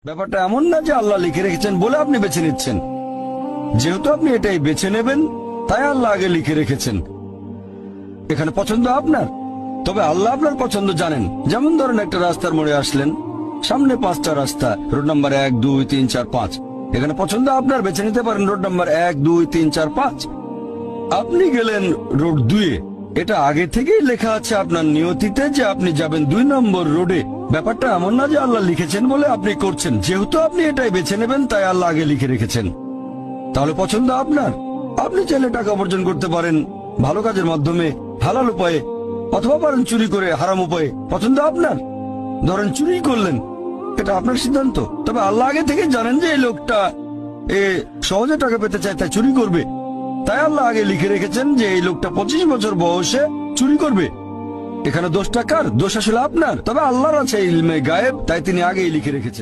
ব্যাপারটা এমন না যে আল্লাহ লিখে রেখেছেন বলে আপনি বেছে নিচ্ছেন। যেহেতু আপনি এটাই বেছে নেবেন তাই আল্লাহ আগে লিখে রেখেছেন। এখানে পছন্দ আপনার, তবে আল্লাহ আপনার পছন্দ জানেন। যেমন ধরেন একটা রাস্তার মোড়ে আসলেন, সামনে 5টা রাস্তা, রোড নাম্বার 1, 2, 3, 4, 5। এখানে পছন্দ আপনার, বেছে নিতে পারেন রোড নাম্বার 1, 2, 3, 4, 5। আপনি গেলেন রোড 2-এ। এটা আগে থেকেই লেখা আছে আপনার নিয়তিতে যে আপনি যাবেন 2 নম্বর রোডে। ব্যাপারটা এমন না যে আল্লাহ লিখেছেন বলে আপনি করছেন। যেহেতু আপনি এটাই বেছে নেবেন তাই আল্লাহ আগে লিখে রেখেছেন। তাহলে পছন্দ আপনার। আপনি চাইলে টাকা উপার্জন করতে পারেন ভালো কাজের মাধ্যমে, হালাল উপায়ে, অথবা পারেন চুরি করে হারাম উপায়ে। পছন্দ আপনার। ধরেন চুরি করলেন, এটা আপনার সিদ্ধান্ত। তবে আল্লাহ আগে থেকে জানেন যে এই লোকটা সহজে টাকা পেতে চায়, তাই চুরি করবে। তাই আল্লাহ আগে লিখে রেখেছেন যে এই লোকটা 25 বছর বয়সে চুরি করবে। এখানে দোষটা কার? দোষ আসলে আপনার। তবে আল্লাহর আছে ইলমে গায়েব, তাই তিনি আগেই লিখে রেখেছেন।